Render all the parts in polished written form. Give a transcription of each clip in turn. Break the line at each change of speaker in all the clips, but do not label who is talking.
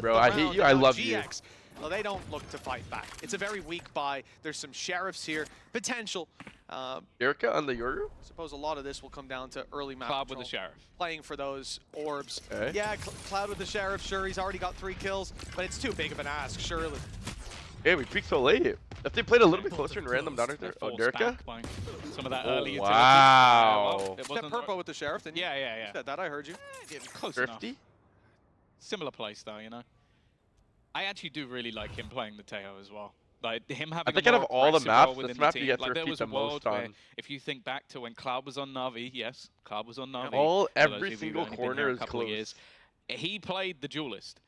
Bro, I hate you. I love you.
GX, well, they don't look to fight back. It's a very weak buy. There's some sheriffs here. Potential.
Erica on the Yoru?
I suppose a lot of this will come down to early map
Cloud
control,
with the sheriff.
playing for those orbs.
Okay.
Yeah, Cloud with the sheriff, sure, he's already got 3 kills, but it's too big of an ask, surely.
Hey, we peaked so late. If they played a little bit closer and ran them down right there. Oh, Derka?
Some of that early utility.
Wow.
It
Step Purpo with the sheriff, didn't you?
Yeah.
You said that, I heard you.
Yeah, close
Thrifty?
enough. Similar play style, you know. I actually do really like him playing the Teo as well. Like him having.
I think
a
out of
more
all the
aggressive role
maps,
within
this
the
map
team.
you get
like,
to
there
repeat
was a
the
world
most
where
on.
if you think back to when Cloud was on Na'Vi, yes, Cloud was on Na'Vi.
Every
of you
single
who've only been
corner
here a
is
couple of
close.
years, he played the duelist.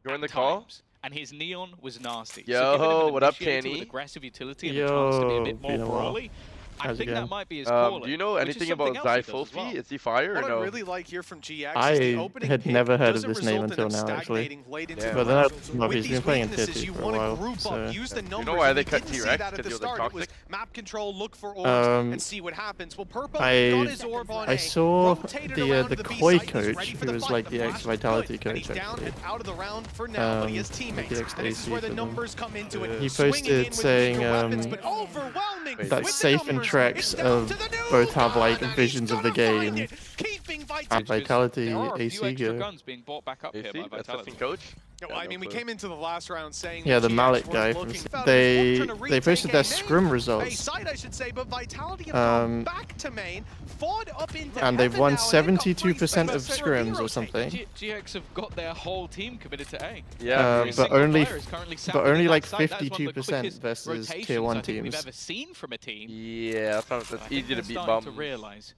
Join the
at
call?
times, and his neon was nasty.
Yo,
so giving him an
what up,
initiator
Kenny?
with aggressive utility and a chance to be a bit more
Yo,
brawly. I
how's it
think that
going?
might be his calling.
Do you know
which is
anything
something
about
else he
Zy
does as well.
Fulfi? Is he fire or
What
no?
I really like here from GX
I
is the opening
had
pick
never heard of
doesn't
this name
result in
until
them
now, actually.
stagnating late into
Yeah.
the
But then
round.
no,
With
he's
these
been playing in
weaknesses,
Tier 2
you
for a
want to
while,
group
so...
up, use the numbers.
You know why
and
they
we
cut
didn't see
T-Rex?
that at the
Because he was,
start.
like,
It was
toxic?
map control, look for orbs, and see what happens. Well, Purple got his orb on
I
A,
saw
rotated
the
around to
Koi
B site, he's
coach,
ready for
who was
fight.
like the
flash
ex-Vitality
was good, and
coach,
he's down
actually.
and out of the round for now, but he has
Like
teammates.
the
And this is where the
ex-AC for them.
numbers come into it.
He
Swinging in
posted
with
saying
weaker weapons, but overwhelming
that
with the
Safe and
numbers.
Trex
It's down
of
to the new
both have like
gun, and
visions
he's
of the
gonna find
game.
it, keeping
And Vitality
There are a few
AC
extra
here.
guns being bought back up here
AC?
by
That's
Vitality.
assistant coach?
Yeah, well, I mean, we came into the last round saying
Yeah, the
GX
Mallet
were
guy from...
looking-
They
trying to
posted
retake
their
A
scrim
main.
results.
Side, I should say, but Vitality have gone back to main, fought up into
And they've
heaven
won
now, and they've got
72% of
free
scrims or
rotate.
something.
GX have got their whole team committed to A.
Yeah.
Every
but
single
only
player is currently sat
but
within
only
that
like
site. That is one of the
52%
quickest
versus
rotations
tier 1
I think we've
teams.
ever seen from a team.
Yeah, that's
I think
easy
they're
to beat
starting to
bum.
realize.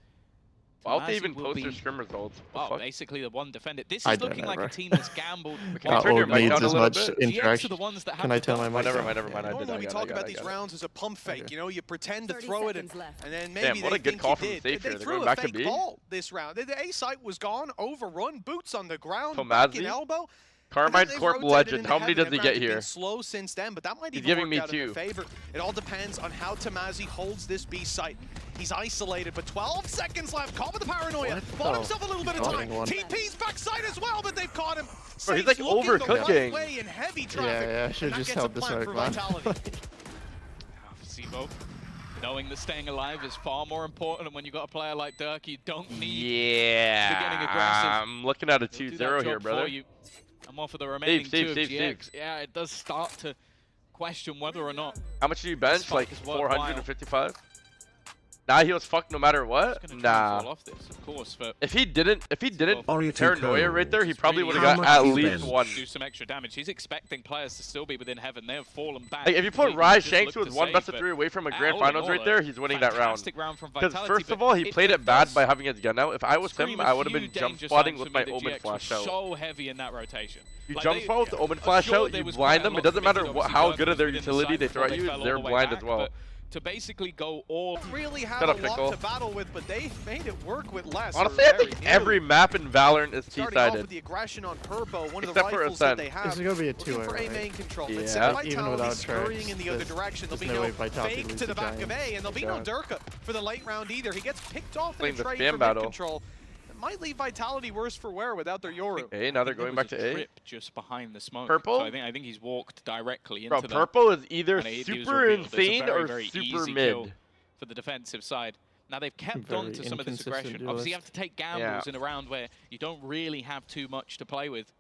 Why don't they
Tomasi
even
will
post their
be-
scrim results? What the
Well,
fuck?
basically the one defender. This
I
is
don't
looking
know,
like
bro.
a team that's gambled.
Can you turn your
That
mic
needs
down a
as
little
much
bit?
GX are
interaction.
the ones that have
Can I
the
turn my
guns.
mic
Never
down?
mind, never mind. I did
Normally we
that.
talk about these rounds as a pump fake,
Okay.
you know, you pretend to
30
throw it,
seconds left.
and then
Damn,
maybe
what
they
a good
think
call
you
from
did.
Safe
They
here. They're
threw
going
a
back to
fake
B.
ball this round. The A site was gone, overrun, boots on the ground,
Tomazi?
back in elbow.
Carmine
They've
Corp
rotated
legend.
into
How many
heaven.
does he
Their
get
rounds have been
here?
slow since then, but that might
He's
even
giving
work
me
out in their
2.
favor. It all depends on how Tomazi holds this B site. He's isolated, but 12 seconds left. Caught with the paranoia.
What
Bought
the
himself a little bit of
fucking
time.
one?
TP's backside as well, but they've caught him.
Bro, he's,
Safe's
like,
looking the
overcooking.
right way in heavy traffic.
Yeah, I should've
and that
just
gets a
held the
plant
smoke,
for
man.
Vitality.
Sibo, knowing that staying alive is far more important, and when you've got a player like Dirk, you don't need
Yeah.
to be getting aggressive.
I'm looking at a
He'll do
2-0
that
here,
job
brother.
for you. And more for the remaining
Save,
two of
save,
GX.
save.
Yeah, it does start to question whether or not
How much do you bench?
This
Like
fight is worthwhile.
455? Nah, he was fucked no matter what.
it's going to try and fall
Nah.
off this, of course, but
If he didn't
Oreo
paranoia right there, he
It's
probably
really
would have
How
got at
much you
least
bench?
1.
do some extra damage. He's expecting players to still be within heaven. They have fallen back.
Like, if you put
completely.
Rise
Just
Shanks
look
with
to
1
save,
best of
but
3 away from a
all
grand
in
finals
all,
right there, he's winning that round.
fantastic round from
Because
Vitality,
first
but
of all, he played it bad
does
by having his gun out. If I was him,
scream
I
a
would have
few
been jump
danger
spotting
signs
with
for
my
me that
Omen
GX
flash
was
out.
so heavy in that rotation.
You
Like,
jump
they-
spot with the Omen flash
sure,
out,
there
you
was
blind
quite a
them.
lot
It doesn't
of
matter
mid, obviously,
how
Dirk
good of
was
their
within the
utility
site
they throw at
before
you,
fell all
they're
the way
blind
back,
as well.
but to basically go all
Really had
Shut
a
up,
lot
Pickle.
to battle with, but they made it work with less.
Honestly,
or
I think
very
every
nearly.
map in Valorant is
Starting off with
T-sided.
the aggression on Purpo, one of the
Except for
rifles that
Ascent.
they have.
This is gonna be a
Looking
2-0,
for A
right?
main control.
Yeah.
But Seth
Even
Vitality
without
scurrying
Trex,
in the other direction. There'll be
there's no
no
way Vitality
fake
lose
to the
the
back of
Giants.
A, and there'll be no Durka for the late round either. He gets picked off in
Playing
a
the
trade
spam
for
battle.
mid control. It might leave Vitality worse for wear without their Yoru.
Okay, now they're
There
going
was
back
a
to A.
trip just behind the smoke.
Purple?
So I think he's walked directly into
Bro,
that.
Purple is either
and it was
super
revealed. It's a
insane
very,
or
very
super
easy
mid.
kill for the defensive side. Now they've kept
Very
on to some of this
inconsistent
aggression. Obviously, you have
duelist.
to take gambles in a round where you don't really have too much to play with.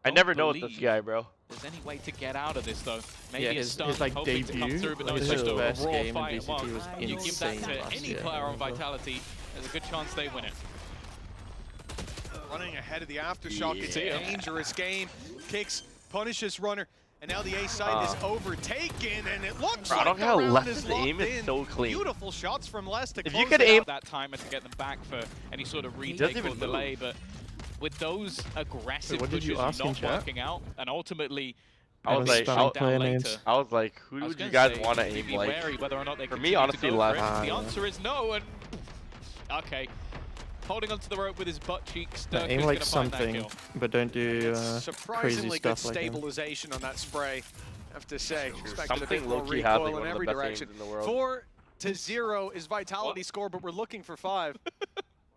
I
don't
never know with this
believe
guy, bro.
There's any way to get out of this though. Maybe
Yeah,
a
his
stun,
like
hoping to come
debut,
through, but no,
his
it's just a
first
raw
game in
fight.
VCT
Well,
was
you give that
insane
to
last
any
year.
player on Vitality, there's a good chance they win it.
Running ahead of the aftershock. It's
Yeah.
a dangerous game. Kicks, punishes runner, and now the A side is overtaken, and it looks
Bro, I
like
don't
the
know how
round
Less's
is locked
aim is
in.
so clean.
Beautiful shots from Les to
If
close
you could
it
aim-
out.
That time to get them back for any sort of
doesn't
retake or
even
delay, but with those aggressive
what did
pushes
you ask in
not
chat?
working out, and ultimately
I was like,
shut
I'll-
down later.
I was like, who
I was
would you
gonna
guys
say,
want to
you'd
aim
be
like?
wary whether or not they
For me,
continue to
honestly,
go
left.
for it. The
Yeah.
answer is no, and okay. Holding onto the rope with his butt cheeks, Dirk
Aim
is
like
gonna find that
something,
kill.
but don't do crazy
Surprisingly good
stuff like him.
stabilization on that spray, I have to say. Expected a
Something
bit more
low-key has like
recoil
one
in
of the
every
best
direction.
aims in the world.
4-0 is Vitality score, but we're looking for 5.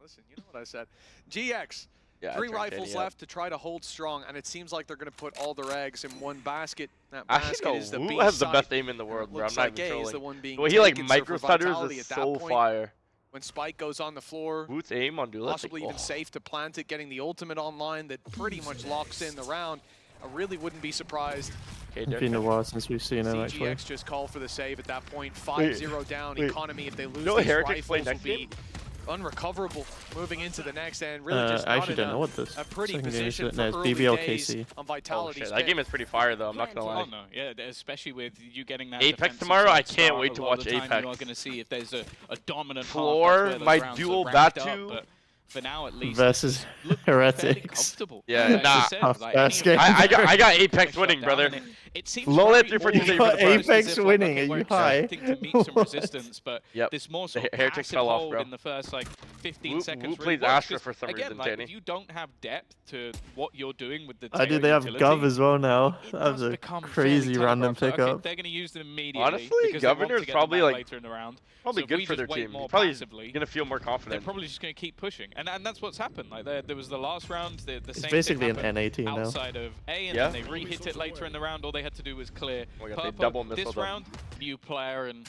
Listen, you know what I said. GX.
Yeah, I
3
turned
rifles
Danny up.
left to try to hold strong, and it seems like they're going to put all their eggs in one basket. That
Actually,
basket
no,
is the
Wu
B
has the
site.
best aim in the world, bro. I'm
Looks
not
like
even
A is the
trolling.
one being
The way he like
taken, so for
micro stutters
Vitality
is
at that
so
point,
fire.
when Spike goes on the floor,
Woot's aim on duelist.
possibly even safe to plant it, getting the ultimate online that pretty much locks in the round. I really wouldn't be surprised.
Okay,
It's been a while since we've seen him actually.
CGX just call for the save at that point. 5-0 down.
wait.
Economy, if they lose
know
these
Heretics play
rifles, will
next
be
game?
unrecoverable moving into the next end. Really just
I
not
actually
in
don't know what this
a pretty
second game is.
position
No,
for
it's
early
BBL
days
KC.
on
Oh
Vitality's
shit, that
pick.
game is pretty fire though. I'm not gonna lie.
Oh no, yeah, especially with you getting that
Apex
defensive
tomorrow, I
start,
can't wait
a
to
lot of
watch
the time
Apex.
You are going to see if there's a dominant
Floor,
half, that's where
my
those rounds are
dual
racked up,
Batu.
but for now at least
Versus
look fairly
Heretics.
comfortable.
Yeah,
Like
nah.
I said,
Tough
like,
first
any of
game.
the-
I got Apex
shut
winning,
down,
brother.
and It seems
Low
very
at 342
almost
for the
as
first.
if,
Apex
like,
winning,
okay,
are
we're
you high?
expecting to meet some resistance, but
Yep.
this more sort of
Heretics
passive
fell off,
hold
bro.
in the first like 15
Wu
seconds. really
plays
works,
Astra
'cause,
for some
again,
reason,
like,
Danny.
if you don't have depth to what you're doing with the
I did.
Taylor
They have
utility,
Gov as well now.
it
That was
does
a
become
crazy
fairly
random
telegraphed. Okay,
pickup.
they're going to use them immediately
Honestly,
because they want
Governor's
to get
probably,
them back
like,
later in the round.
Probably
So if we
good for
just
their
wait
team.
more
He's probably
passively,
gonna feel more
they're
confident.
probably just going to keep pushing, and that's what's happened. Like there was the last round, the
It's
same
basically
thing
an
happened
NA team now.
outside of A, and
Yeah.
then they re-hit it later in the round. All they had to do was clear.
Oh my God, they
Purpo.
double missile
This
them.
round, new player and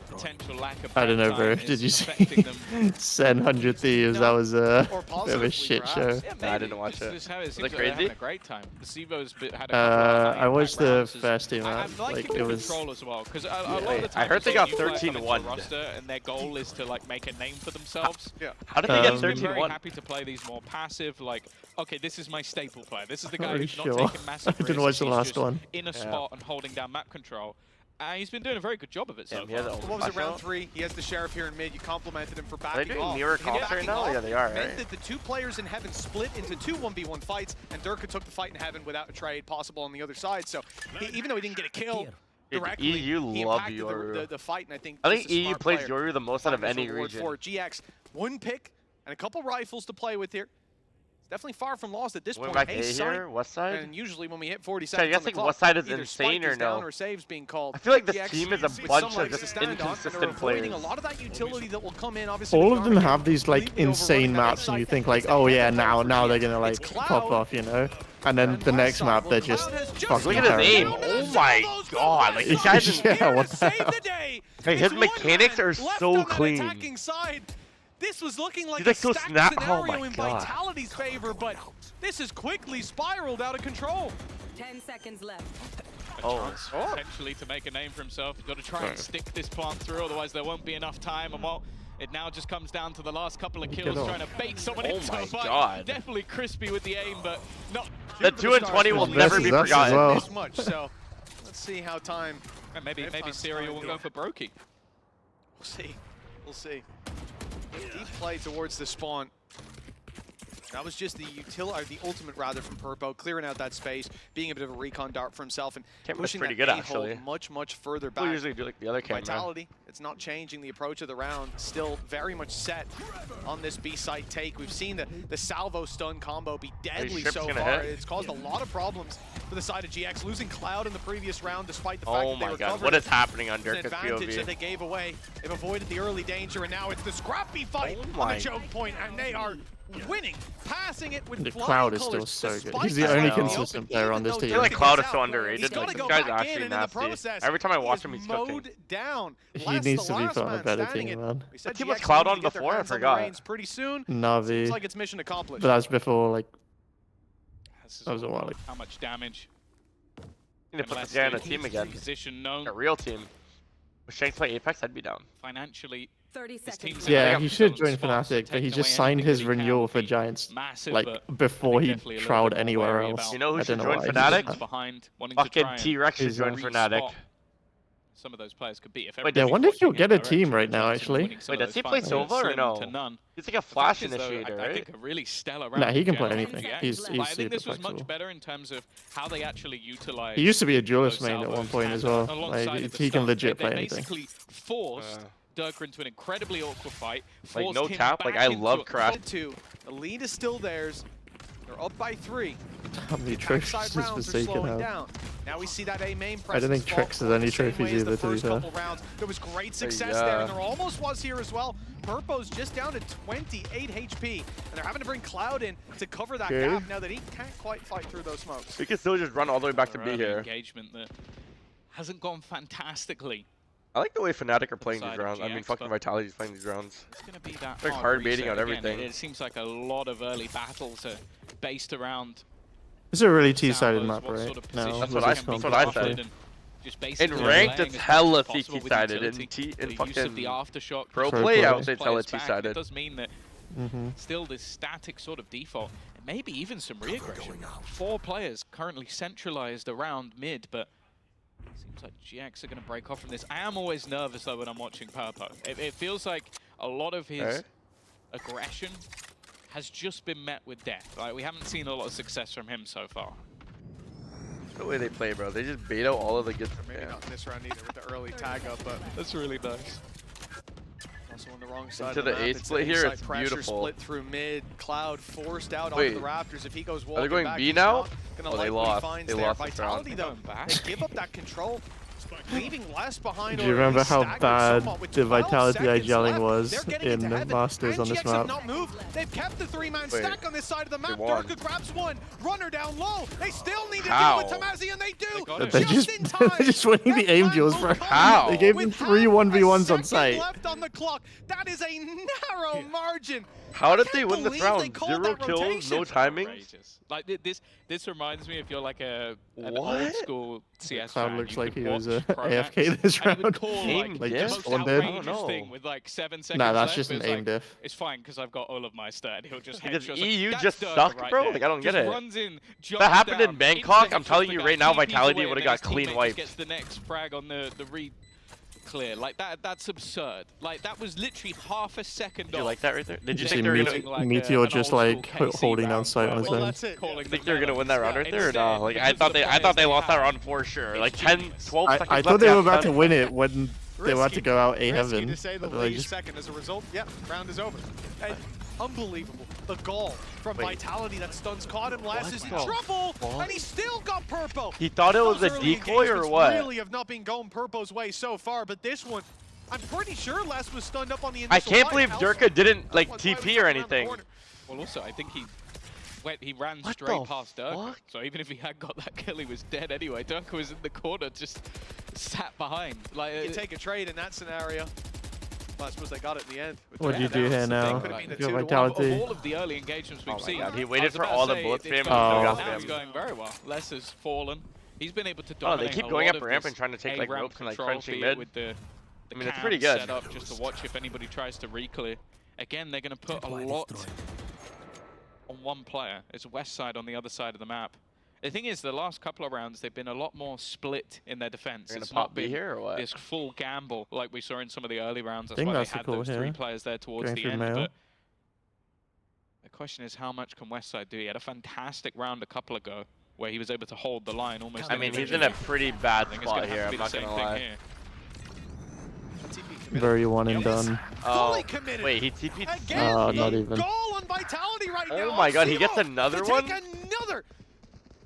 potential lack of
I don't know, bro.
time
Did
is
you
affecting
see
them.
700 Thieves? That was a
Or
bit of a
positively,
shit
perhaps.
show.
Yeah,
Nah, I
maybe.
didn't watch it.
Just how it
Was
seems
it
like they're having
crazy?
a great time. The Sivo's had a couple of high
I watched
impact
the
rounds.
first team
I'm
out.
liking
Like
the
it was.
control as well, because a lot
Wait,
of the time
I heard
you
they
see
got
new players come into
13-1.
the roster, and their goal is to like make a name for themselves.
Yeah.
How did they get
Um,
Been very
13-1?
happy to play these more passive, like, okay, this is my staple player. This is the
Not
guy
really
who's not
sure.
taking massive
I didn't
risks.
watch the
He's
last
just
one.
in a
Yeah.
spot and holding down map control. He's been doing a very good job of it so
Damn, he had
far.
the
What was it, round
Watch out.
3? He has the Sheriff here in mid. You complimented him for
Are
backing
they doing
off.
mirror
Him
comps right
backing
now?
off
Yeah, they are,
meant
right?
that the two players in Heaven split into two 1v1 fights, and Durka took the fight in Heaven without a trade possible on the other side. So even though he didn't get a kill
Dude,
directly,
EU
he
love
impacted
Yoru.
the fight, and I think
I
just
think
a
EU
smart
plays
player
Yoru the most out of
found his
any
reward
region.
for GX. One pick and a couple rifles to play with here. It's definitely far from lost at this
Went
point.
back A
Ace side,
here, West side.
and usually when we hit 40
So I
seconds
guess
on the
like
clock,
West side is
either
insane
Spike
or
is down
no?
or saves being called.
I feel like this
GX
team is a
with
bunch
some
of
legs
just
to stand on, and are
inconsistent
avoiding
players.
a lot of that utility that will come in. Obviously,
All
with
of them
Garmin
have these like
completely
insane
overrunning that
maps, and you
side.
think like,
It's the
oh yeah,
Phantom
now
for
they're
GX.
gonna like
It's
pop
Cloud.
off, you know. And then
And
the
left
next
side,
map,
well,
they're
Cloud
just
has just
fucking
Look at his
got
aim.
down,
Oh
and
my
Salvo's
God, like, this guy's
here
Yeah,
to
what the
save
hell?
the day.
Hey,
It's
his
one
mechanics
man
are
left
so
on that
clean.
attacking side. This was looking like
He's
a
like so
stacked
snap- oh
scenario
my
in
God.
Vitality's favor, but this has quickly spiraled out of control.
10 seconds left.
Oh.
Chance potentially to make a name for himself. He's got to try and stick this plant through, otherwise there won't be enough time. And well, it now just comes down to the last couple of kills,
off.
trying to bait someone
Oh
into
my
a fight.
God.
Definitely crispy with the aim, but not.
That 2 and 20 will
Versus
never be
us as
forgotten.
well.
This much, so let's see how time.
And maybe
If
Serial will go for Brokey.
We'll see. We'll see. Deep play towards the spawn. That was just the ultimate rather from Purpo, clearing out that space, being a bit of a recon dart for himself, and
Camera's
pushing
pretty
that
good,
A hole
actually.
much further
People
back.
usually do like the other camera.
Vitality, it's not changing the approach of the round. Still very much set on this B site take. We've seen the salvo stun combo be deadly
Strip's
so
gonna
far.
hit.
It's caused a lot of problems for the side of GX, losing Cloud in the previous round despite the fact
Oh
that they
my
recovered.
God, what is happening on
It's an
Dirk's
advantage that
POV?
they gave away. They've avoided the early danger, and now it's the scrappy fight
Oh
on
my-
the choke point, and they are winning, passing it with
The
flying
Cloud is still
colors.
so good.
Despite
He's the
the
only
fact that
consistent
open,
player on
even
this
though
team.
I feel like
Dirk
Cloud
gets
is so
out,
underrated.
he's
Like,
gotta
this
go
guy's
back
actually
in, and in the
nasty.
process,
Every time I
he
watch
is
him, he's cooking.
mowed down.
He
Less
needs
the
to be
last
put on a
man
better
standing
team,
it.
man.
We said
What team was
GX
Cloud
needed
on
to get their
before? I
hands on the
forgot.
reins pretty soon.
Navi.
Seems like it's mission accomplished.
But that's before like
This is
That was a
all
while
about
ago.
how much damage.
Need to put
Unless
this guy on
they
a team
keep
again.
Position known
A real team. Would Shanks play Apex? I'd be down.
financially.
30
This
seconds
team's
left.
gonna
yeah,
pick
he
up
should
his own
join
spots,
Fnatic, but
taking
he just
away
signed
anything
his
that he can
renewal
would
for
be
Giants
massive,
like
but
before
I
he
think definitely a little
trialed
bit more
anywhere
wary
else.
about
You know who
I
should
don't know
join
why he
Fnatic?
did
Positions
that.
behind, wanting to
Fucking
try and
T-Rex should
He's
join
re-spot
Fnatic.
some of those players could be. If
Wait,
everybody's
I wonder if
watching
he'll
in
get
that
a team
direction,
right now,
the chances of
actually.
winning some
Wait,
of
does
those
he play
fights are
Silva or
slim
no?
to none.
He's like a
The fact
flash
is, though,
initiator,
I
right?
think a really stellar
Nah,
round
he
in
can play
general
anything.
from GX.
He's
Like, I think
super
this was much
flexible.
better in terms of how they actually utilize.
He used to be a duelist
those
main at one
salvos,
point as
and,
well.
alongside
Like,
at the
he can
start,
legit
they
play anything.
basically forced Durka into an incredibly awkward fight.
Like,
Forced
no
him
cap, like,
back
I
into
love
a
Crash.
The lead is still theirs. They're up by 3.
How many
The
trophies
backside
does
rounds are
Forsaken
slowing
have?
down. Now we see that A main
I
presence.
don't think
fall
Trex has any
the same
trophies
way as
either,
the
to be
first
fair.
couple rounds. There was great success
yeah.
there, and there almost was here as well. Purpo's just down to 28 HP, and they're having to bring Cloud in to cover that
Okay.
gap now that he can't quite fight through those smokes.
We can still just run all the way back to
Early
B here.
engagement that hasn't gone fantastically.
I like the way Fnatic are playing
Side
these
of
rounds. I mean,
GX,
fucking
but
Vitality's playing these rounds.
It's going to be that
Like hard baiting
reset.
out
Again,
everything.
It seems like a lot of early battles are based around
It's a really two-sided
Salvos,
map,
what
right?
sort of
No,
positions
That's
can
what I-
be
that's what I
crafted
said.
and just
In
basically
ranked,
playing
it's
as
hella
much as possible with
CT-sided.
utility.
In
The use of
fucking
the aftershock
pro
Pro
play, I
play.
would say it's hella two-sided.
It does mean that still this static sort of default, and maybe even some re-aggression. 4 players currently centralized around mid, but seems like GX are going to break off from this. I am always nervous though when I'm watching Purpo. It feels like a lot of his aggression has just been met with death. Like, we haven't seen a lot of success from him so far.
The way they play, bro. They just bait out all of the good stuff.
Maybe not this round either with the early tag up, but
That's really nice.
also on the wrong side
Into
of the
the
map.
A
It's
split
an
here,
inside
it's
pressure
beautiful.
split through mid. Cloud forced out
Wait,
onto the Raptors. If he goes
Are
walking
they going
back,
B
he's
now?
not gonna
Oh,
like
they
what he
lost.
finds
They
there.
lost this
Vitality
round.
though,
Going back.
they give up that control, leaving less behind.
Do you
or at
remember
least
how
staggered
bad
somewhat with
the
12
Vitality
seconds
gelling
left.
was
They're getting
in
into heaven,
Masters
and
on this
GX have
map?
not moved. They've kept the 3-man
Wait,
stack on this side of the map.
won.
Durka grabs one, runner down low. They still need to
How?
deal with Tamazi, and they do.
got it.
They're
just in time.
they're just winning the
That
aim
plan
duels,
will
bro.
come
How?
They gave
with
them 3
half a
1v1s on
second
site.
left on the clock. That is a narrow margin.
How did
I
they
can't
win this
believe they
round?
called
0
that
kills,
rotation.
no timings?
Outrageous. Like this reminds me if you're like an
What?
old school CS
Cloud
fan.
looks
you
like
could
he was
watch Pro
AFK
Max,
this
and he would
round.
call
Aim
like
like
the
this?
most
One did?
outrageous
I don't
thing
know.
with like 7 seconds
Nah, that's
left.
just an
It's
aim
like,
diff.
It's fine because I've got all of my stat. He'll just
Because
headshot.
EU
That's
just
Durka
suck,
right
bro?
there.
Like, I don't get
Just
it.
runs in,
If that happened in
jumps down,
Bangkok,
instantly
I'm telling
puts
you
the
right
guy
now,
TPs
Vitality
away,
would've
and
got
then his
clean
teammate
wiped.
just gets the next frag on the re clear. Like that's absurd. Like that was literally half a second
Did you
off.
like that right there? Did you
You
think
see
they were
Meteor-
gonna?
like
Meteor
an
just
old
like
school KC
holding down
round
sight
where
on his
we're
own.
that's it.
calling
You
the
think they were gonna win that round right there or
Instead,
no? Like I
because
thought
of
they,
the
I thought
players
they lost that
have,
round for sure. Like
it's
10,
genius.
12 seconds
I
left.
thought they were
yeah,
about to
done.
win it when they were about to
Risky.
go out A
Risky
heaven.
to say the
But they
least.
just
Second as a result, yeah, round is over. And unbelievable. The goal from
Wait.
Vitality that stuns caught him last
What
is in
the
trouble,
fuck?
and he still got Purpo.
He thought it was
Those
a
early
decoy or
engagements
what?
really have not been going Purpo's way so far, but this one, I'm pretty sure Les was stunned up on the initial
I can't
fight.
believe
Elsewhere,
Durka didn't like
that's why we
TP
got
or
around the
anything.
corner.
Well, also, I think he ran
What
straight
the
past Durka.
fuck?
So even if he had got that kill, he was dead anyway. Durka was in the corner, just sat behind. Like
You can take a trade in that scenario. Well, I suppose they got it in the end. with
What do you
Durka
do
down,
here
so they
now?
could have been the
If you're
2-1.
Vitality.
of all of the early engagements we've
Oh my
seen.
God, he
I
waited
was
for
about
all
to
the
say,
bullets
it's
for him
going-
and
no
got
Now
him.
it's going very well. Les has fallen. He's been able to
Oh, they
dominate
keep
a
going
lot
up
of
ramp
this
and trying to take like
A-ramp
ropes and like
control,
crunching
be it
mid.
with the
I mean, it's
cam
pretty good.
set up just to watch if anybody tries to re-clear. Again, they're going to put a lot on one player. It's west side on the other side of the map. The thing is, the last couple of rounds, they've been a lot more split in their defense.
They're gonna
It's
pop
not
B
been
here or what?
this full gamble like we saw in some of the early rounds. That's
think
why
that's
they
the
had
call
those 3
here.
players there towards
Going
the
through
end.
mail.
But the question is, how much can Westside do? He had a fantastic round a couple ago where he was able to hold the line almost.
I mean, he's in a pretty bad
I think it's
spot
gonna
here.
have to
I'm
be the
not
same
gonna
thing
lie.
here.
TP committed.
very one and
Yes.
done.
Oh,
Fully committed.
wait, he TP'd.
Again,
Oh,
a
not even.
goal on Vitality right now.
Oh my God, he gets
Simo
another
to
one?
take another.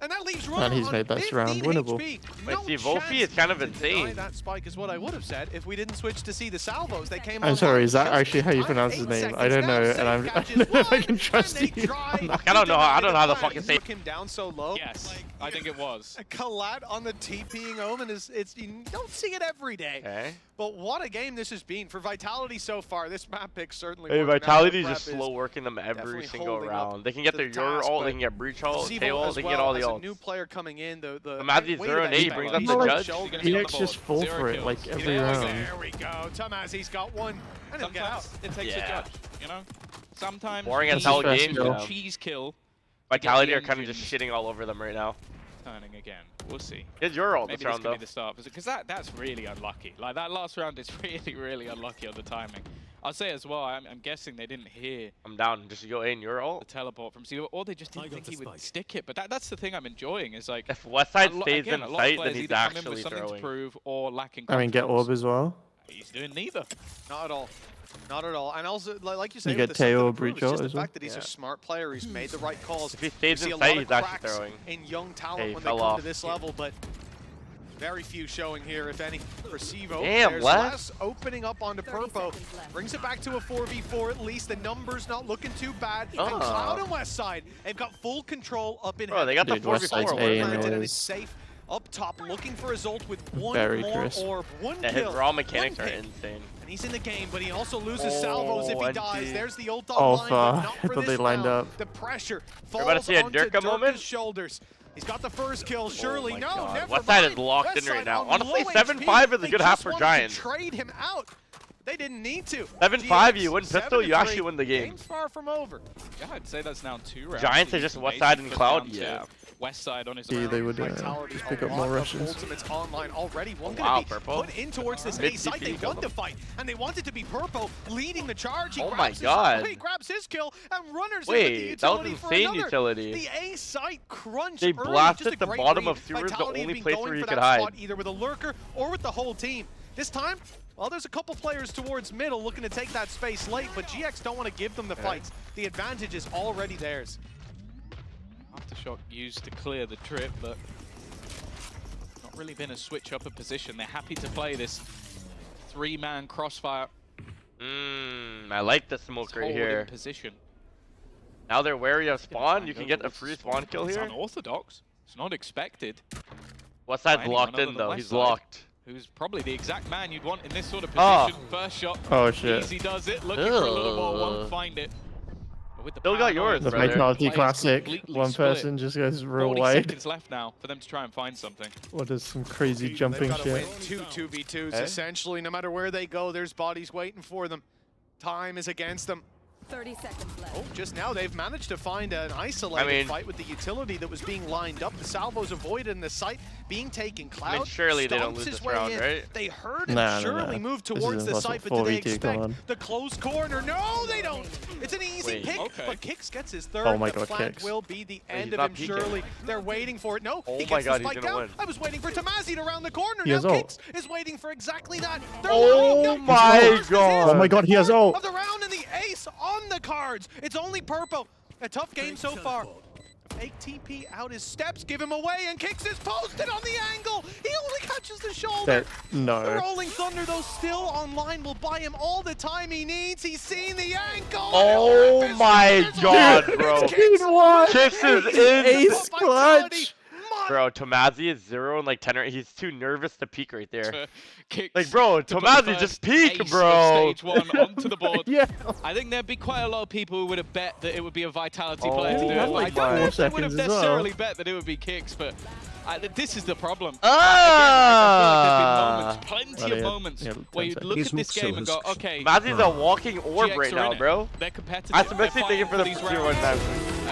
And that leaves
And
Runner
he's
on
made that
15
round winnable.
HP.
Wait,
No
see, Wolfie
chance
is kind of
to deny
insane.
That spike is what I would have said if we didn't switch to see the salvos. They came
I'm
on
sorry,
hard.
is that
Just
actually how you
in time,
pronounce his
8
name? I
seconds
don't
now,
know, and
Safe
I don't
catches
know if I
one,
can trust
and they
you.
try
I don't know.
to
I don't
deny
know how the
plan.
fucking
You
safe.
took him down so low.
Yes, I think it was.
A collat on the TPing Omen is you don't see it every day.
Okay.
But what a game this has been for Vitality so far. This map pick certainly.
Hey,
working out.
Vitality's
Prep
just
is
slow working them every
definitely
single
holding up
round. They can get
to
their
the
Euro
task,
ult,
but
they can get breach ult,
Zivo
KO ult,
as
they can
well
get all the
as a
ults.
new player coming in. The
Imagine
weight
0
of
and
that
8
spec
brings
on
up
his
the
like-
judge.
shoulder.
He's gonna
EX
be
just
on the
fall
board.
for
Zero
it like
kills.
every
Yeah,
round.
there we go. Tamazi's got one. And he'll get out.
Sometimes it takes
Yeah.
a judge, you know? Sometimes
Boring
you
as hell
need
game,
a
yeah.
cheese kill.
Vitality
the
are kind of
engines
just shitting all over them right now.
Turning again. We'll see.
Get your ult
Maybe
this
this
round
could
though.
be the start. Because that's really unlucky. Like, that last round is really, really unlucky on the timing. I'll say as well, I'm guessing they didn't hear
I'm down. Just go in your
the
ult.
teleport from Zero, or they just didn't think he would stick it. But that's the thing I'm enjoying, is like,
If Westside
a lot-
stays
again,
in
a lot of
sight, then
players
he's
either come in with
actually
something to
throwing.
prove or lacking
I mean, get
confidence.
orb as well.
He's doing neither.
Not at all. Not at all. And also, like you say,
You
with
get
the
Teo
something to prove,
breach
it's
out
just
as
the
well.
fact that he's a smart player. He's made the right calls.
If he
We
stays
see a
inside,
lot
he's
of
actually
cracks
throwing.
in young talent
Hey,
when they
fell
come
off.
to this level, but very few showing here, if any, for Sivo.
Damn,
There's
Les.
less opening up onto Purpo. Brings it back to a 4v4 at least. The numbers not looking too bad. And Cloud and West Side, they've got full control up in
Bro, they got the
Dude, West Side's
4v4.
A
planted, and
anyways.
it's safe up top, looking for his ult with one
Very
more
crisp.
orb. One
Yeah,
kill.
his raw mechanics
one
are
pick.
insane.
And he's in the game, but he also loses salvos if he
NT.
dies. There's the ult
Oh,
online, but
fuck.
not
I
for
thought
this
they lined
round.
up.
The pressure
We're
falls
about to see a
onto
Dirka moment?
shoulders. He's got the first kill, surely.
my
No,
God.
never
West Side is
mind.
locked in
West
right
Side
now.
on
Honestly,
low
7-5
HP.
is a good
They
half
just
for
wanted to
Giants.
trade him out. They didn't need to.
7-5, you
GX,
win pistol, you
7-3.
actually win the game.
Game's far from over.
Yeah, I'd say that's now 2 rounds.
Giants
that
are
you
just
can
West Side and
basically
Cloud?
put down to
Yeah.
West Side on his
Yeah,
own.
they would
Vitality,
pick
a
up
lot
more
of
Russians.
ultimates online already. One
Wow,
gonna be
Purple.
put in towards this
Mid
A site. They
TP
want
killed
to fight, and they want it to be Purple leading the charge. He
Oh
grabs
my
his-
God.
He grabs his kill, and runners in with the
Wait, that was
utility for
insane
another.
utility.
The A site crunch.
They
early,
blasted
just a
the
great
bottom
read.
of sewers, the
Vitality have
only
been
place
going
where he
for
could
that
hide.
spot, either with a lurker or with the whole team. This time, well, there's a couple players towards middle looking to take that space late, but GX don't want to give them the fights. The advantage is already theirs.
Aftershock used to clear the trip, but not really been a switch up of position. They're happy to play this 3-man crossfire.
I like the smoke
Just
right
hold
here.
in position.
Now they're wary of
Gonna try
spawn.
and
You
go
can get a
towards
free
spawn.
spawn kill
It's
here.
unorthodox. It's not expected.
West Side's
anyone
locked
other
in
than
though.
West
He's
Side.
locked.
Who's probably the exact man you'd want in this sort of
Ah.
position. First shot,
Oh shit.
easy does it. Looking for a little more, won't
Ugh.
find it. But with the
Still got
paranoia,
yours,
The
brother.
Vitality
players
Classic.
completely
One
split.
person just goes real
40
wide.
seconds left now for them to try and find something.
What is some crazy
They've
jumping
got to
shit?
win two 2v2s,
Eh?
essentially. No matter where they go, there's bodies waiting for them. Time is against them.
30 seconds left.
Oh, just now they've managed to find an isolated fight with the utility that was being lined up. The salvos avoided in the site being taken. Cloud
surely they don't
stomps
lose
his
this
way
round,
in.
right?
They heard him
Nah, nah,
surely
nah.
move
This is
towards the
impossible.
site, but do they
4v2, come on.
expect the close corner? No, they don't. It's an easy
Wait.
pick,
Okay.
but Kix gets his third.
Oh my
The
God,
flank
Kix.
will be the end
he's
of
not
him,
peeking.
surely. They're waiting for it. No,
Oh
he
my
gets
God,
the
he's
spike
gonna
down.
win.
I was waiting for Tamazi to round the corner.
He
Now
has ult.
Kix is waiting for exactly that. They're
Oh
lining up.
my
First is his
God.
Oh my God, he has ult.
of the round and the ace on the cards. It's only Purpo. A tough game so far. Fake TP out his steps, give him away, and Kicks is posted on the angle. He only catches the shoulder. The
No.
Rolling Thunder, though, still online, will buy him all the time he needs. He's seen the ankle.
Oh my God, bro. Kicks is in.
Ace clutch.
Bro, Tomazi is 0 and like 10. He's too nervous to peek right there.
Kicks
Like, bro,
to put the
Tomazi
first
just peek,
ace
bro.
of stage 1 onto the board.
Yeah.
I think there'd be quite a lot of people who would have bet that it would be a Vitality
Oh,
player to do
he
it.
had,
I
like,
don't know
4
if they would have
seconds as well.
necessarily bet that it would be Kicks, but this is the problem.
Ah!
Again, I feel like there's been moments, plenty
Well,
of
yeah,
moments,
yeah,
where
10
you'd look
seconds.
at this game and go, okay,
Tomazi's a walking orb
GX
right
are
now,
in it.
bro.
They're competitive.
I'm basically
They're
thinking for the
fighting these
0
rounds.
time.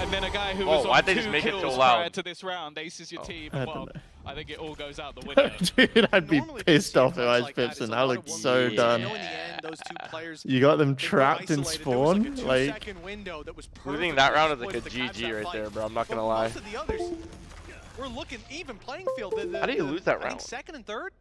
And then a guy who
Oh,
was
why'd
on
they
2
just make it so
kills
loud?
prior to this round aces your team.
I
And
don't
well,
know.
I think it all goes out the window.
Dude, I'd be
Normally,
pissed
when you
off
see
if
a
I
clutch
was
like that,
Pipson.
it's a
I
lot
looked
of
so
one-way.
done.
You know, in the end, those two players,
You got them
they were
trapped in
isolated. There was,
spawn?
like a
Like,
2-second window that was
Losing
perfect
that
to
round is like a
exploit the Cavs
GG
that
right
fight.
there, bro. I'm not
But
gonna lie.
most of the others, we're looking even playing field.
How do you lose that
I think
round?
second and third?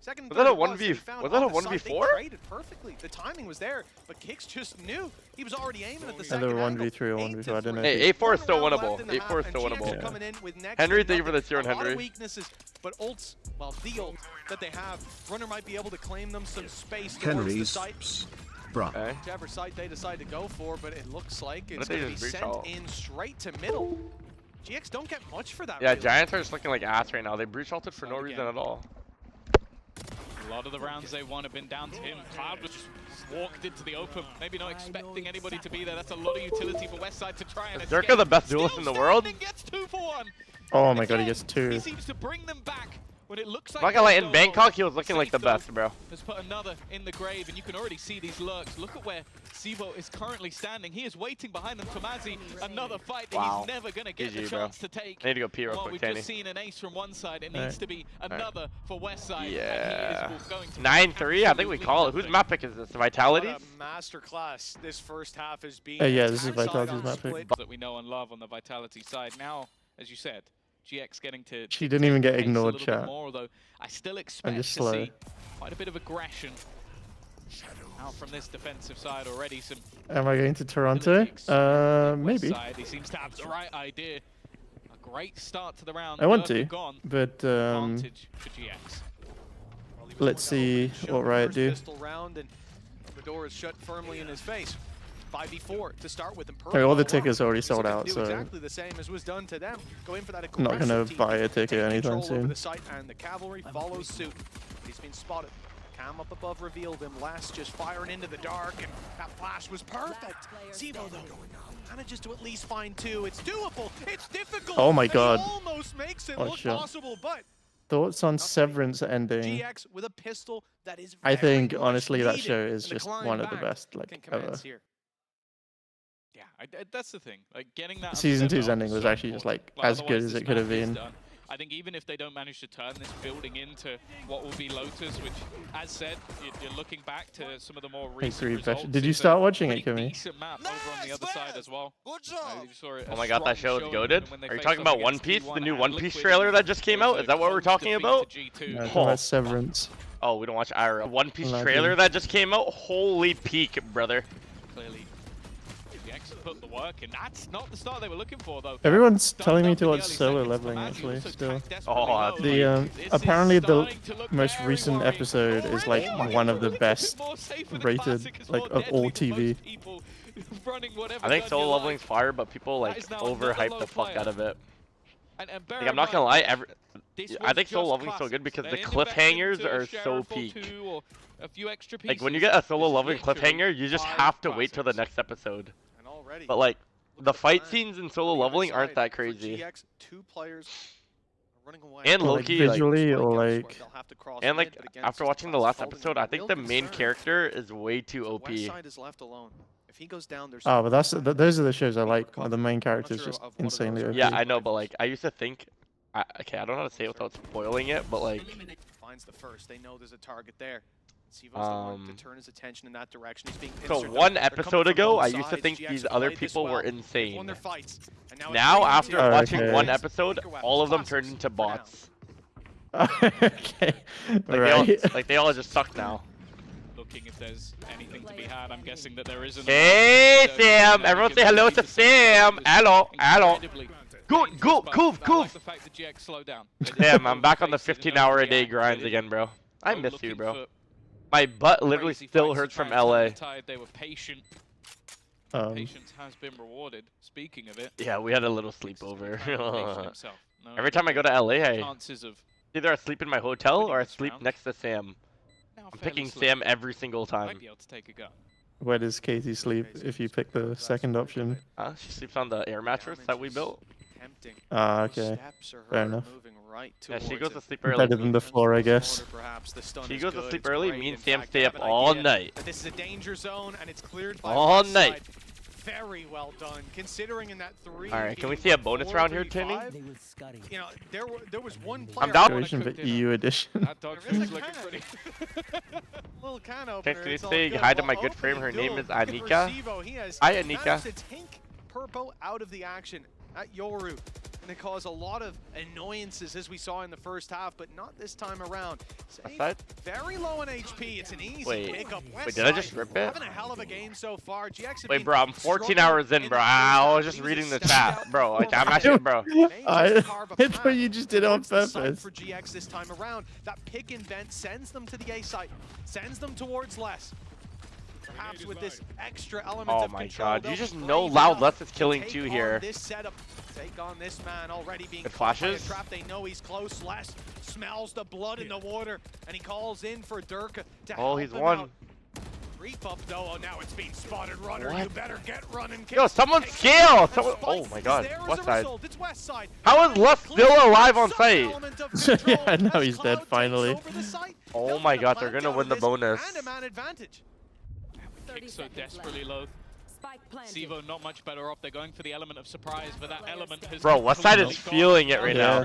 Second and
Was
third
that a
it was.
1v
They found
was that a
off the side.
1v4?
They traded perfectly. The timing was there, but Kicks just knew. He was already aiming at the second
Either
angle.
1v3 or 1v4, I don't know.
Hey, 8-4 is still
One round
winnable.
left in the
8-4 is
half,
still
and GX are
winnable.
coming in with next
Henry,
to
thank you for the
nothing.
tier,
A lot of
Henry.
weaknesses, but ults, well, the ult that they have, Runner might be able to claim them some space towards the
Henry's
site.
bruh.
Okay.
Whichever site they decide to go for, but it looks like it's
if they
going to be
just breach
sent
all?
in straight to middle. GX don't get much for that.
Yeah,
really.
Giants are just looking like ass right now. They breach ulted for no
Not
reason
again.
at all.
A lot of the rounds they won have been down to him. Cloud was just walked into the open, maybe not expecting anybody to be there. That's a lot of utility for Westside to try and
Is
escape.
Dirka the best
Still
duelist in the world?
standing, gets 2 for 1.
oh my God, he
Again,
gets 2.
He seems to bring them back when it looks like
I'm not gonna lie,
they're
in
still
Bangkok he was looking like the
Safe, though,
best, bro.
has put another in the grave, and you can already see these lurks. Look at where Sivo is currently standing. He is waiting behind them. Tomazi, another fight that
Wow.
he's never going to get the
GG, bro.
chance to take.
I need to go pee real
Well,
quick,
we've
Tanny.
just seen an ace from one side. It
Alright.
needs to be another for Westside.
Yeah.
And he is going to
9-3, I think we call it. Whose map pick is this? Vitality?
What a masterclass this first half has been.
Yeah, this is
Outside
Vitality's
on
map pick.
split.
that we know and love on the Vitality side. Now, as you said, GX getting to
She didn't even get
pace
ignored,
a little bit
chat.
more, although I still expect
just
to
slow.
see quite a bit of aggression out from this defensive side already. Some
Am I going to Toronto?
ability exploring west
Maybe.
side. He seems to have the right idea. A great start to the round.
I want
Durka
to,
gone.
but
Advantage for GX.
Well, he was
let's
going
see
to show
what
the
Riot
first
do.
pistol round, and the door is shut firmly in his face. 5v4 to start with. And
I mean, all the
Purple
tickets already
is
sold
gonna
out,
do
so
exactly the same as was done to them. Go in for that
not gonna
aggressive
buy a
TP,
ticket
take
anytime
control over
soon.
the site, and the cavalry follows suit. He's been spotted. Cam up above revealed him. Less just firing into the dark, and that flash was perfect. Zivo though manages to at least find two. It's doable. It's difficult.
Oh my
and
God.
He almost makes it
What
look
shot.
possible, but
Thoughts on Severance ending?
GX with a pistol that is
I
very
think
much
honestly that
needed,
show is
and the
just
climb
one of the
back
best like
can
ever.
commence here.
Yeah, that's the thing. Like getting that
Season
upset
2's
out
ending
is
was
so
actually just
important.
like as good
otherwise
as
this
it could have
map is
been.
done. I think even if they don't manage to turn this building into what will be Lotus, which, as said, you're looking back to some of the more recent results.
Did you
it's a
start watching it,
pretty
Kimmy?
decent map over on the other side as well.
Good job.
You saw it,
Oh
a
my god, that
strong
show is
showing
goated.
when they
Are you
faced
talking
off
about One
against
Piece, the
T1
new
and
One Piece
Liquid.
trailer that just came
It was
out?
a
Is that what we're
close
talking
defeat
about?
to G2.
No,
Oh.
that's Severance.
Oh, we don't watch IRL. One Piece
Well, I
trailer
do.
that just came out? Holy peak, brother.
Clearly, GX put the work, and that's not the start they were looking for, though.
Everyone's
Stunned
telling me
up
to
in the
watch
early
solo
seconds,
leveling
Magi
actually
also
still.
tanked desperately
Oh,
low.
that's
The
This is
apparently the
starting to look
most
very
recent
worrying.
episode is like
Already
one of the
a little
best
bit more safer than
rated
Classic, is
like
more
of
deadly
all
than
TV.
most people running whatever
I think
gun
solo
you
leveling's
like.
fire, but people
That
like
is now another
overhype
low
the fuck
player.
out of it.
And bear
Like,
in
I'm not gonna
mind,
lie,
this
I
was
think solo
just
leveling's so good
Classics.
because
They
the
didn't invest
cliffhangers
into
are so
Sheriff or
peak.
two or a few extra
Like when you
pieces.
get a solo
This is
leveling
literally
cliffhanger, you just
five
have to wait till the
classics.
next episode.
And already,
But like,
look
the
at
fight
plan.
scenes in solo
On the other
leveling aren't
side,
that
for
crazy.
GX, two players are running away.
And
Or, like,
low-key, like,
visually or
Spike outs
like
where they'll have to cross
And
mid,
like,
but again,
after
it's just
watching the
Klaus
last
folding.
episode,
The
I think
real
the main
concern
character is way too
is the
OP.
West side is left alone. If he goes down, there's
oh, but that's
no
those are the shows I
being
like. Where
recovered.
the main
I'm not
character is
sure
just
of one of those
insanely
are
OP.
Yeah,
actually
I know, but
rifles.
like, I used to think, okay, I don't know how to say it without spoiling it, but like,
Finds the first. They know there's a target there. Sivo's the one to turn his attention in that direction. He's being
so
pincered.
one
They're coming
episode
from
ago,
both
I used to
sides.
think
GX
these
have
other
played this
people were
well. They've won
insane.
their fights. And now it's
Now,
3-2.
after
Oh,
watching
okay.
one episode,
Weaker weapons,
all of them
classics
turned into
for now.
bots.
Okay,
Like they all just suck now.
Looking if there's anything to be had. I'm guessing that there isn't.
Hey,
enough.
Sam! Everyone say hello to Sam! Hello, hello. Good, good, cool,
I
cool.
like the fact that GX slowed down.
Damn, I'm back on the 15-hour-a-day grinds again, bro. I miss you, bro. My butt literally still hurts from LA.
They were patient.
Um,
Patience has been rewarded. Speaking of it,
Yeah, we had a little
patient
sleepover.
himself. No,
Every time I go to LA,
chances of
either I sleep in my hotel
winning
or I
this
sleep
round.
next to Sam.
now
I'm
fairly
picking
slim.
Sam every single time.
Might be able to take a gun.
where does Katie sleep if you pick the second option?
She sleeps on the air mattress that we built.
Tempting.
Ah,
Those
okay.
steps are
Fair
her
enough.
moving right
Yeah, she
towards
goes
him.
to sleep early.
Better than the floor, I guess.
Perhaps the stun
She
is
goes to
good,
sleep
it's
early,
great.
me and
In
Sam
fact,
stay
they
up
have an
all
idea
night.
that this is a danger zone and it's cleared by
All
West
night.
side. Very well done, considering in that 3.
Alright, can we see a bonus round here, Tinny?
You know, there was one player.
I'm down.
Situation for EU edition.
That dog
There is
food's
a
looking
can.
pretty.
Little can opener.
Can you
it's all
say
good.
hi to
Well,
my good friend? Her
opening
name is
duel for
Anika.
Sivo. He has
Hi, Anika.
managed to take Purpo out of the action at Yoru. And it caused a lot of annoyances as we saw in the first half, but not this time around. Save
side?
very low on HP. It's an easy
Wait.
pickup.
Wait, did I just rip it?
Having a hell of a game so far. GX have
Wait,
been
bro, I'm 14
struggling
hours in,
the
bro.
first
I
half,
was
but
just
he was
reading
a
the
standout
chat, bro. Like, I'm
performance.
actually, bro.
May just
I
carve a
thought
path
you just did it on
towards the site
purpose.
for GX this time around. That pick and vent sends them to the A site, sends them towards less. Perhaps with this extra element
Oh
of
my
control,
god,
they'll
you just
be
know
brave
Loud
enough
Less is
to
killing
take
2
on
here.
This setup, take on this man already being
It
caught by a
flashes?
trap. They know he's close. Less smells the blood in the water, and he calls in for Durka to
Oh,
help
he's
him
won.
out. Reap up though. Oh, now it's being spotted. Runner,
What?
you better get running.
Yo,
Kicks,
someone
takes
scale!
and
Someone-
Spike
oh my
is
god,
there as
West
a
side.
result. It's West side.
How is Lust still alive on
Some
site?
element of control
Yeah, now
as
he's
Cloud
dead
takes
finally.
over the site.
Oh
They'll
my
get a
god, they're
plant
gonna
out
win
of
the
this
bonus.
And a man advantage.
So desperately low. Sivo not much better off. They're going for the element of surprise, but that element has
Bro, Westside is
completely gone.
feeling it right
Yeah.
now.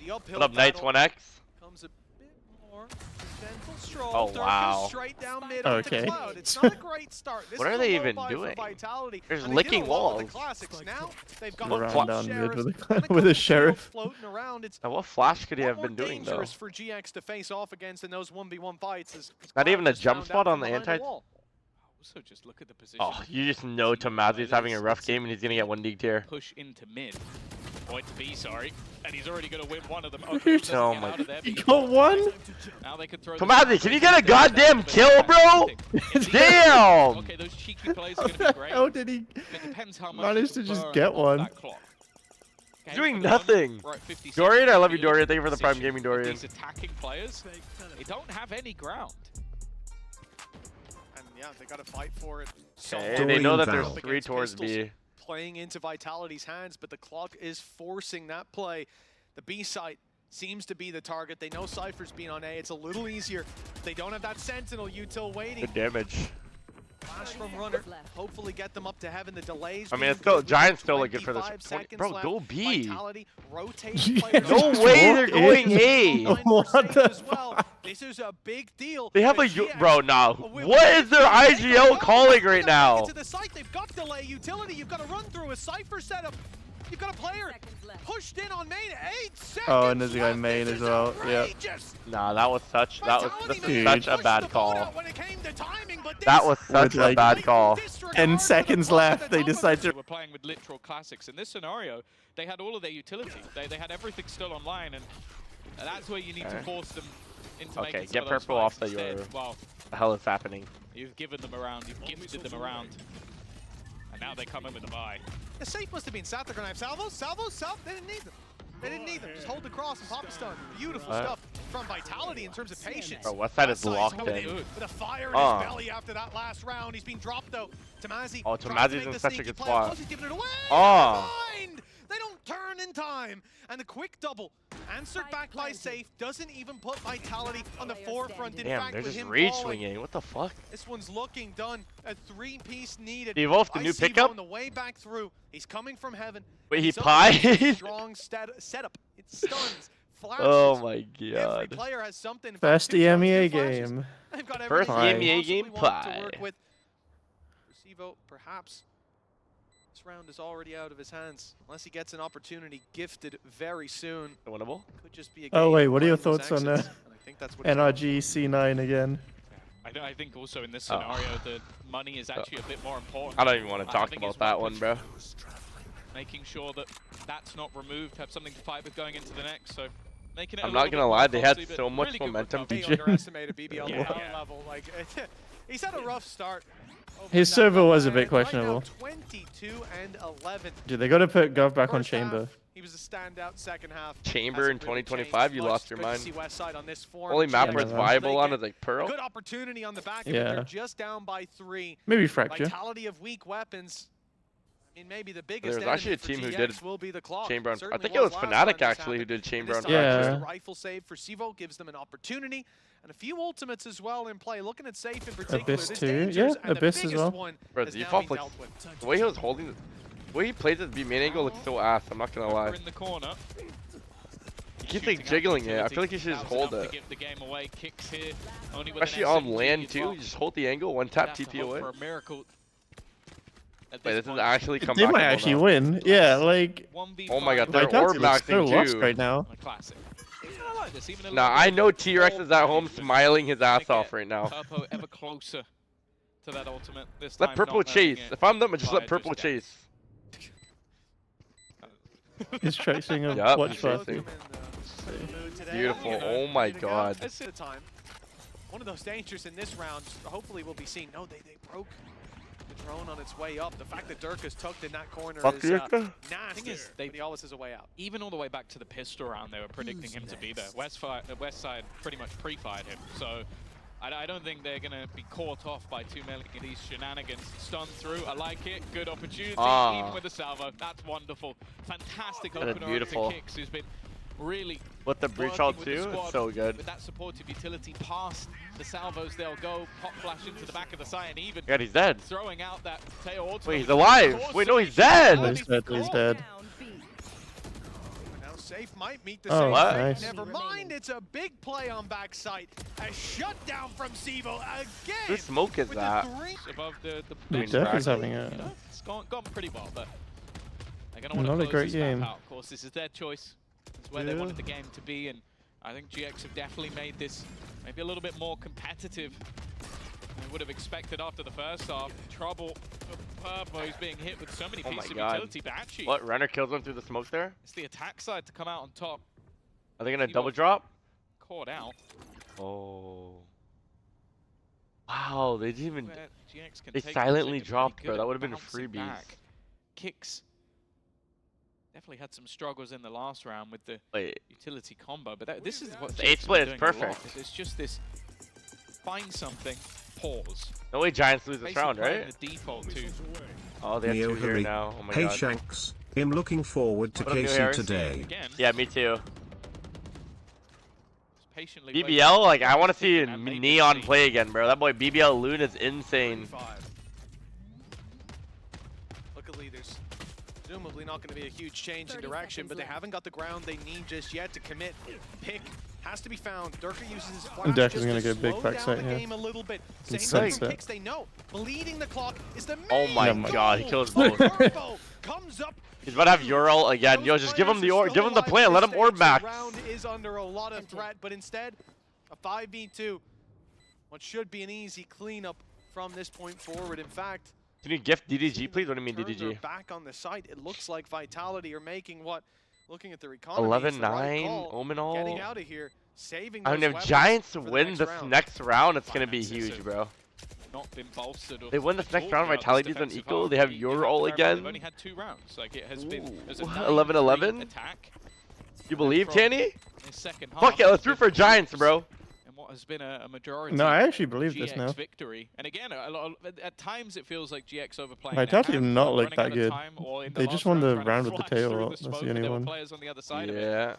The uphill
What up, Knights
battle
1X?
comes a bit Gentle stroll.
Oh,
Dirk
wow.
goes straight down mid
Okay.
onto Cloud. It's not a great start. This
What
is
are
a
they
low
even
buy for
doing?
Vitality,
There's
and they did
licking
a lot with
walls.
the classics. Now they've got
What
two
Around down mid
sheriffs
with
and
a with a
couple
sheriff.
shields floating around. It's
Now, what flash could he
a
have
lot more
been doing, though?
dangerous for GX to face off against in those 1v1 fights. As
Not
Cloud
even a
just
jump
found
spot
out
on
from
the
behind
anti-
wall.
Also, just look at the position.
Oh, you just know Tomazi's having a rough game and he's gonna get 1 league tier.
Push into mid. Point to B, sorry. And he's already going to win one of them. Okay, doesn't
Oh
get
my-
out of there,
He
but
got one?
now they could throw the
Tomazi,
Shanks
can you
into
get a
the
goddamn
but
kill, bro? Damn!
Okay, those cheeky plays are
How
going to be
the
great.
hell did he
It depends how much
manage
you
to just
burn
get
off
one?
that clock. Okay,
Doing
for the
nothing.
moment, we're at 50
Dorian,
seconds.
I love you,
If look
Dorian.
at
Thank you for the Prime
position
Gaming,
of
Dorian.
These attacking players, they don't have any ground.
And yeah, they got to fight for it. So
Okay,
long.
they know that
Dorian
there's
Up
3
against
towards
pistols,
B.
playing into Vitality's hands, but the clock is forcing that play. The B site seems to be the target. They know Cypher's been on A. It's a little easier. They don't have that Sentinel util waiting.
Good damage.
Flash from Runner. Hopefully get them up to heaven. The delays.
I mean,
being
it's still
good with
Giants still look good for
25
this. 20,
seconds
bro,
left.
go B.
Vitality rotating players.
No way they're going A.
What the
as well. This is a big deal.
They have
for
a
GX.
bro now. What is their IGL calling right now?
To the site, they've got delay utility. You've got to run through a Cypher setup. You've got a player pushed in on main. 8 seconds.
Oh, and there's a guy
left.
main
This
as
is
well. Yep.
outrageous.
Nah, that was such
Vitality
such a
pushed
bad
the boat
call.
out when it came to timing, but
That
this
was such a
like
bad call.
10 seconds left. They decide
They
to.
were playing with literal classics. In this scenario, they had all of their utility. They had everything still online, and that's where you need to force them into
Okay,
making some
get
of those
purple
fights
off the
instead.
Euro.
Well,
What the hell is happening?
you've given them around, you've gifted them around, and now they come in with a buy.
The safe must have been sat. They're going to have salvos. They didn't need them. They didn't need them. Just hold the cross and pop a stun. Beautiful stuff from Vitality in terms of patience.
Bro, Westside is
Westside's
locked
coming
in.
with a fire in his belly after that last round. He's been dropped though. Tomazi.
Oh,
tries to
Tomazi's
make
in
the
such a
sneaky
good
play.
spot.
Plus he's giving it away.
Oh.
Behind. They don't turn in time. And the quick double, answered back by Safe, doesn't even put Vitality on the forefront. In
Damn,
fact,
they're
with
just
him
rage
falling,
swinging. What the fuck?
this one's looking done. A 3-piece needed.
Evolve the
by
new
Sivo
pickup?
on the way back through. He's coming from heaven.
Wait, he
He's up against a
pied?
strong setup. It stuns. Flashes.
Oh my
Every
god.
player has something.
First
Two stuns,
EMEA
two flashes.
game.
They've got
First
everything they
EMEA
possibly
game
want
pie.
to work with. Sivo, perhaps this round is already out of his hands. Unless he gets an opportunity gifted very soon.
Winnable?
Could just be a
Oh,
game
wait,
of
what are your
playing those
thoughts on,
exits, and I think that's what he's going
NRG C9 again.
I think also in this scenario, the money is actually a bit more important.
I don't even want to talk
Having
about
his
that one,
weapon,
bro.
Making sure that that's not removed, have something to fight with going into the next. So making it.
I'm
a
not
little
gonna
bit
lie,
more
they had
costly, but
so much
really good
momentum.
recovery.
He underestimated BBL
Yeah.
down level. Like he's had a rough start.
His
That
server was a
and
bit
right
questionable.
now, 22 and 11.
Dude, they gotta put Gov back on
First half,
Chamber.
he was a standout. Second half.
Chamber
hasn't
in
really
2025,
changed
you
much.
lost your
Good to
mind.
see Westside on this form.
Only map
Yeah,
where it's
no.
viable on
They
is like
get
Pearl.
Good opportunity on the back of it.
Yeah.
They're just down by 3.
Maybe Fracture.
Vitality of weak weapons. I mean, maybe the biggest
There's actually a
enemy
team
for
who
GX
did
will be the clock.
Chamber on. I
Certainly
think it was
last
Fnatic
time this
actually who
happened.
did Chamber on
And this time
Yeah.
just a rifle save for Sivo gives them an opportunity. And a few ultimates as well in play. Looking at Safe in particular.
Abyss
there's
too.
dangers,
Yeah,
and
Abyss
the
as
biggest
well.
one
Bro,
has
the
now
default
been
looks.
dealt with.
The way he was holding, the way he plays his B main angle looks so ass. I'm not gonna lie.
In the corner.
He keeps
Shooting
like
out
jiggling it. I
utility.
feel like he should just
That was
hold
enough
it.
to give the game away. Kicks here, only with an
Especially on
SMG
land
as
too.
well.
You just hold the angle, one
You'd
tap
have to
TP
hope
away.
for a miracle at
Wait, this is
point.
actually come
They
back.
might actually win. Yeah, like
1v5
Oh my god, they're
Vitality
orb
looks so
maxing
lost
too.
right now.
a classic. I like this, even a
Nah,
little
I
bit
know
of
T-Rex is at home smiling his ass
Gonna
off
get
right now.
Purple ever closer to that ultimate. This
Let
time
Purple
not knowing
chase.
it.
If I'm them, just
Fire
let Purple
just dead.
chase.
He's tracing a
Yup,
watch
he's
fast.
tracing.
Today.
Beautiful.
You know,
Oh my
ready to go.
god.
This is the time. One of those dangers in this round, hopefully will be seen. No, they broke the drone on its way up. The fact that Dirk is tucked in that corner
Fuck
is
you.
nasty.
they-
But he always has a way out.
Even all the way back to the pistol round, they were predicting him to be there. Westside pretty much pre-fired him, so I don't think they're going to be caught off by too many of these shenanigans. Stun through, I like it. Good opportunity, even with the salvo. That's wonderful. Fantastic
That is
opener
beautiful.
to Kicks, who's been really
With the breach
working
ult
with the
too,
squad
it's so good.
with that supportive utility past the salvos. They'll go pop flash into the back of the site, and even
God, he's dead.
throwing out that tail ultimate.
Wait, he's
which
alive.
of course
Wait, no, he's
sufficient.
dead.
He's dead. He's dead.
Now Safe might meet the
Oh,
same
what?
fate.
Nice.
Never mind, it's a big play on backside. A shutdown from Sivo again.
Whose smoke is
with
that?
the three.
Above the
Dude,
bench.
Def is having
You
a
know, it's gone pretty well, but they're going to want to
not a
close
great
this map
game.
out. Of course, this is their choice. It's where they wanted the game to be, and I think GX have definitely made this maybe a little bit more competitive than I would have expected after the first half. Trouble for Purpo, who's being hit with so many
Oh my
pieces of
God.
utility, but actually,
What, runner kills him through the smoke there?
it's the attack side to come out on top.
Are they gonna
Sivo
double drop?
Caught out.
Oh. Wow, they didn't even.
Where GX can
They
take
silently
things,
dropped,
pretty
bro.
good
That
at
would have been
bouncing
freebies.
back. Kicks definitely had some struggles in the last round with the
Wait,
utility combo, but this is what
The
GX
eight
have
split
been
is
doing a lot.
perfect.
It's just this find something, pause.
no way Giants lose this
Basically
round,
playing
right?
the default to
Oh, they have
Neo
two here
Harry.
now. Oh my
Hey
God.
Shanks, I'm looking forward to
What up, Neo
KC
Harry?
today.
again.
Yeah, me too.
Just patiently waiting.
BBL, like I want to see
And made the
Neon
lead.
play again, bro. That boy BBL Loon is insane.
35. Luckily, there's presumably not going to be a huge change in
30
direction, but they
seconds
haven't got the ground they need just yet to commit. Pick has to be found. Durka uses his flash
And Deck
just
is gonna
to
go big
slow
backside
down the
here.
game a little bit.
And
Same thing from
sunset.
Kicks, they know. Bleeding the clock is the
Oh
main
my
Never mind.
God, he
goal.
kills both.
Purpo comes up.
He's about to have Ural again. Yo, just give him the give him the plan. Let him orb max.
The round is under a lot of threat, but instead, a 5v2. What should be an easy cleanup from this point forward. In fact,
Can you gift DDG, please? What do you mean
turn their
DDG?
back on the site. It looks like Vitality are making what, looking at their economy, is the right
11-9,
call.
Omenol.
Getting out of here, saving
I
those
mean, if
weapons
Giants
for the
win this
round.
next round, it's gonna be
Finances
huge, bro.
Not been bolstered.
They win this
at
next
all
round,
throughout this
Vitality's
defensive
unequal,
half.
they have
You
your
have to
ult
bear in mind
again.
They've only had 2 rounds. Like it has been
Ooh,
there's a
11-11?
attack
You believe,
from
Tanny?
in the second half.
Fuck it, let's
It's
root
been
for Giants,
close.
bro.
And what has been a majority.
No, I actually believe this
GX
now.
victory. And again, a lot of, at times it feels like GX overplaying.
Vitality
their
have
hand,
not
or
looked
running
that
out of
good.
time, or in
They
last
just won the
trying to
round with the
flash
tail
through
ult.
the
That's
smoke,
the
and
only
there were
one.
players on the other side of it.
Yeah.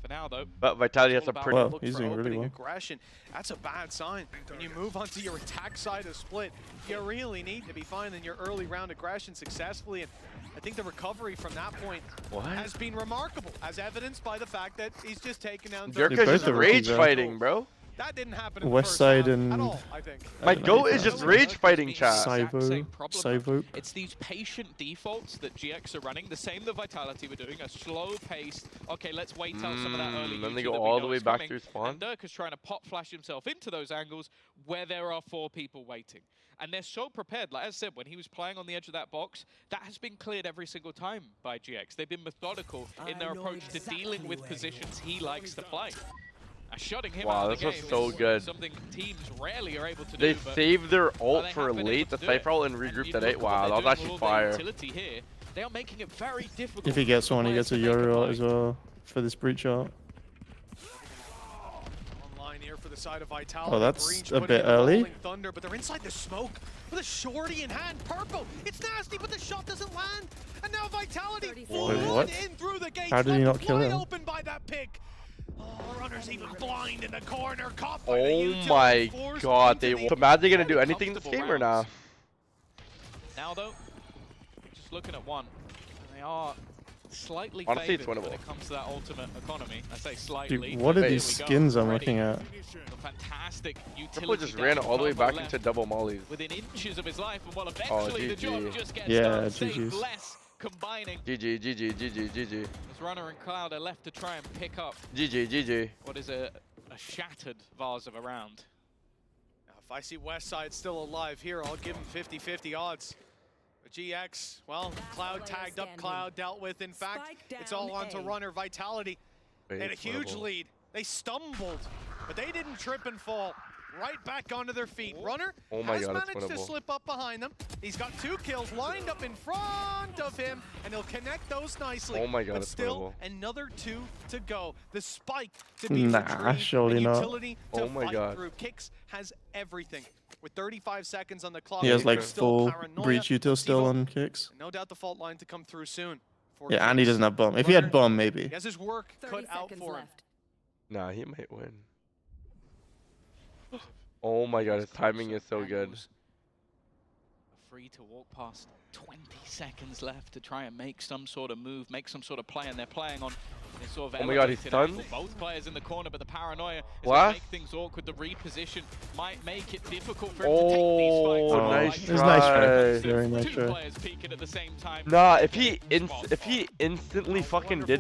For now, though,
But Vitality has
All
a
about
pretty.
Well,
look
he's
for
doing really
opening
well.
aggression. That's a bad sign. When you move onto your attack side of split, you really need to be finding your early round aggression successfully. And I think the recovery from that point
What?
has been remarkable, as evidenced by the fact that he's just taken down.
Dirk
They
is just
both are
rage
rookies, though.
fighting, bro.
That didn't happen in
West
the first
side
half
and-
at all, I think.
My
don't know
goat
if
is
that's-
just rage fighting, chat.
Exact same
Cyvo,
problem.
Cyvo.
It's these patient defaults that GX are running, the same that Vitality were doing, a slow paced, okay, let's wait out some of that early
Then they
util
go
that we
all
know
the way
is
back
coming.
through spawn.
And Dirk is trying to pop flash himself into those angles where there are 4 people waiting. And they're so prepared, like I said, when he was playing on the edge of that box, that has been cleared every single time by GX. They've been methodical in their approach to dealing with positions he likes to play. Shutting him
Wow,
out of
this
the
was
game
so
is
good.
something teams rarely are able to
They
do. but
saved their ult
they
for
have been
late,
able
the
to do it.
Cypher ult, and
And
regrouped
you
at
look
8.
at
Wow,
what
that was
they're
actually
doing with all their
fire.
utility here. They are making it very difficult.
If he gets
for
one, he
players
gets a
to make
Euro
play.
as well for this breach art.
Online here for the side of Vitality.
Oh, that's
Breach
a
putting
bit
in
early.
Rolling Thunder, but they're inside the smoke with a shorty in hand. Purple, it's nasty, but the shot doesn't land. And now Vitality
30
full
seconds.
Wait, what?
in through the gates.
How did he
left
not kill
wide
him?
open by that pick. Oh, runner's even blind in the corner. Caught by the
Oh
utility,
my
forced
god,
into
they.
the
So Mad, they gonna do
Very
anything in this
comfortable
game or
rounds.
nah?
Now though, just looking at one, and they are slightly
Honestly, it's
favored when
winnable.
it comes to that ultimate economy. I say slightly.
Dude, what
but
are
here
these
we go.
skins I'm
Already
looking at?
The fantastic utility.
Triple just
down
ran
the
all the way
combo
back
left
into double mollies.
within inches of his life, and well, eventually the job
GG.
just gets
Yeah,
done. Save
GG's.
less, combining.
GG, GG, GG, GG.
As Runner and Cloud are left to try and pick up
GG, GG.
what is a shattered vase of a round.
Now, if I see Westside still alive here, I'll give him 50-50 odds. But GX, well, Cloud tagged up, Cloud dealt with. In fact,
Spike
it's all
down
on to
A.
Runner. Vitality. They had a huge lead. They stumbled, but they didn't trip and fall. Right back onto their feet. Runner
Oh my
has
god, it's
managed to
winnable.
slip up behind them. He's got 2 kills lined up in front of him, and he'll connect those nicely.
Oh my god,
but
it's
still
winnable.
another 2 to go. The spike to be
Nah,
retrieved,
surely
the
not.
utility to
Oh my
fight
god.
through. Kicks has everything. With 35 seconds on the clock,
He has like
there's
full
still paranoia.
breach util still
Sivo,
on kicks.
no doubt the fault line to come through soon. for
Yeah, and he
Kicks.
doesn't have bomb. If he had bomb, maybe.
He has his work
30
cut out
seconds
for him.
left.
Nah, he might win. Oh my god, his timing is so good.
free to walk past 20 seconds left to try and make some sort of move, make some sort of play, and they're playing on this sort of
Oh my god, he's
elevated
stunned.
angle. Both players in the corner, but the paranoia is
What?
going to make things awkward. The reposition might make it difficult for him to take these fights.
Oh,
Oh,
nice
it was nice
try.
try. Very nice
Two
try.
players peeking at the same time.
Nah, if he instantly fucking did it.